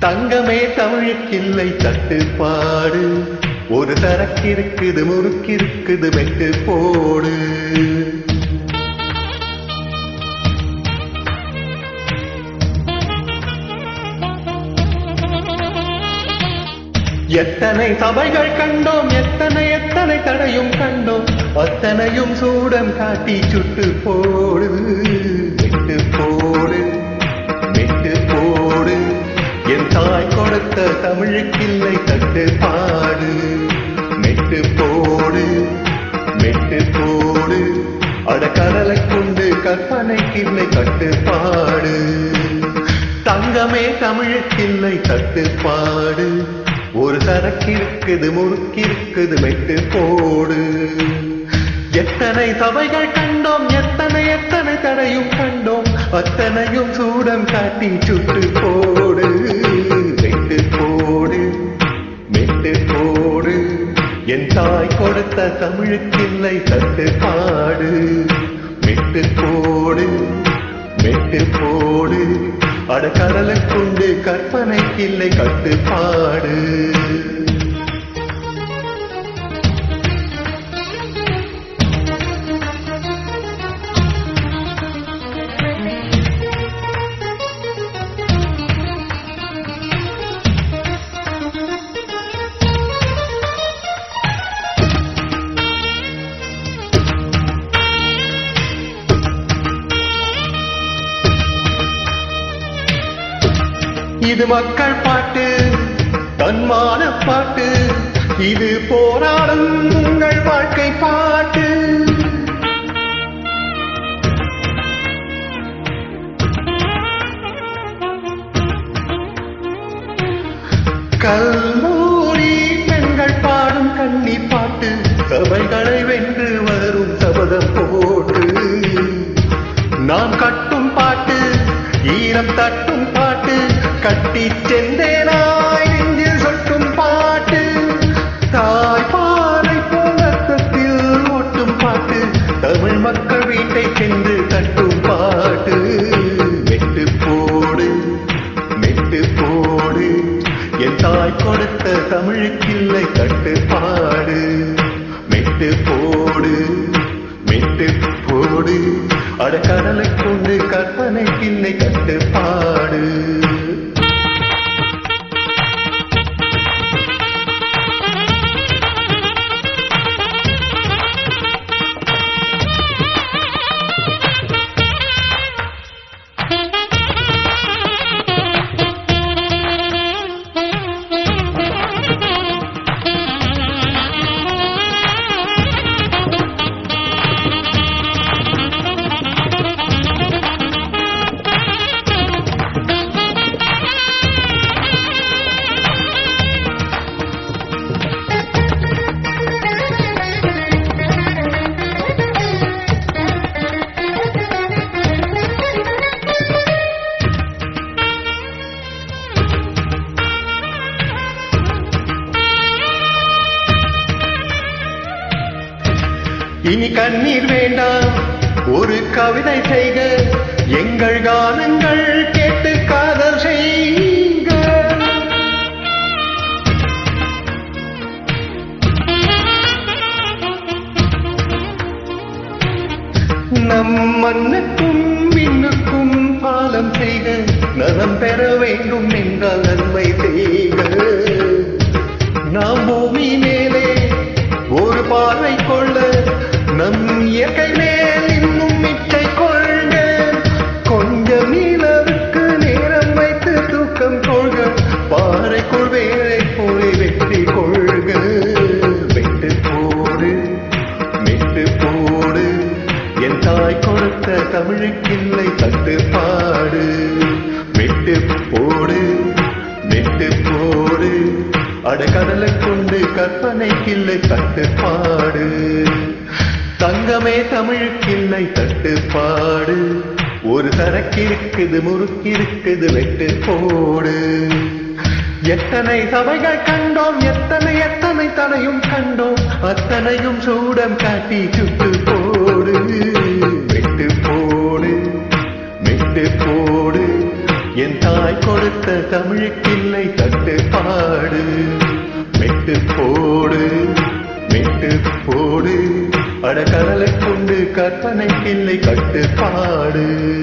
தங்கமே தமிழுக்கில்லை தட்டுப்பாடு, ஒரு சரக்கிருக்குது முறுக்கிருக்குது மெட்டு போடு. எத்தனை சபைகள் கண்டோம், எத்தனை எத்தனை தடையும் கண்டோம், அத்தனையும் சூடம் காட்டி சுட்டு போடு. மெட்டு போடு, மெட்டு போடு, என் தாய் கொடுத்த தமிழுக்கில்லை தட்டுப்பாடு. மெட்டு போடு, மெட்டு போடு, அடக்கடலை கொண்டு கற்பனைக்கில்லை கட்டுப்பாடு. தங்கமே தமிழுக்கில்லை தட்டுப்பாடு, ஒரு சரக்கிருக்குது முறுக்கிருக்குது மெட்டு போடு. எத்தனை சபைகள் கண்டோம், எத்தனை எத்தனை தடையும் கண்டோம், அத்தனையும் சூடம் காட்டி சுட்டு போடு. மெட்டு போடு, மெட்டு போடு, என் தாய் கொடுத்த தமிழுக்கில்லை தட்டுப்பாடு. மெட்டு போடு, மெட்டு போடு, அடக்கடலை கொண்டு கற்பனைக்கில்லை கட்டுப்பாடு. இது மக்கள் பாட்டு, தன்மான பாட்டு, இது போராடும் உங்கள் வாழ்க்கை பாட்டு. கல்லூரி பெண்கள் பாடும் கன்னி பாட்டு, சபைகளை வென்று வரும் சபதம் போட்டு. நாம் கட்டும் பாட்டு, ஈரம் தட்டும் பாட்டு, கட்டி சென்றேனாய் நெஞ்சில் சொட்டும் பாட்டு. தாய் பாலை போலத்தில் ஓட்டும் பாட்டு, தமிழ் மக்கள் வீட்டை சென்று தட்டும் பாட்டு. மெட்டு போடு, மெட்டு போடு, என் தாய் கொடுத்த தமிழுக்கில்லை கட்டுப்பாடு. மெட்டு போடு, மெட்டு போடு, அடக்கடலை கொண்டு கற்பனைக்கில்லை கட்டுப்பாடு. இனி கண்ணீர் வேண்டாம், ஒரு கவிதை செய்க, எங்கள் கானங்கள் கேட்டு காதல் செய்க. நம் மண்ணுக்கும் விண்ணுக்கும் பாலம் செய்க, நலம் பெற வேண்டும் என்றால் நன்மை செய்க. நாம் பூமி மேலே ஒரு பார்வை கொள்ள, நம் இயற்கை மேல் இன்னும் மிச்சை கொள்க. கொஞ்சம் நிலவுக்கு நேரம் வைத்து தூக்கம் கொள்க, பாறைக்குள் வேலை போலே வெற்றி கொள்க. மெட்டு போடு, மெட்டு போடு, என் தாய் கொடுத்த தமிழுக்கில்லை தட்டுப்பாடு. மெட்டு போடு, மெட்டு போடு, அடக்கடலை கொண்டு கற்பனைக்கில்லை தட்டுப்பாடு. தங்கமே தமிழுக்கில்லை தட்டுப்பாடு, ஒரு சரக்கிருக்குது முறுக்கிருக்குது மெட்டு போடு. எத்தனை சபைகள் கண்டோம், எத்தனை எத்தனை தனையும் கண்டோம், அத்தனையும் சூடம் காட்டி சுட்டு போடு, விட்டு போடு, விட்டு போடு. என் தாய் கொடுத்த தமிழுக்கில்லை கட்டுப்பாடு. விட்டு போடு, விட்டு போடு. அட கடலை கொண்டு கற்பனைக்கில்லை கட்டுப்பாடு.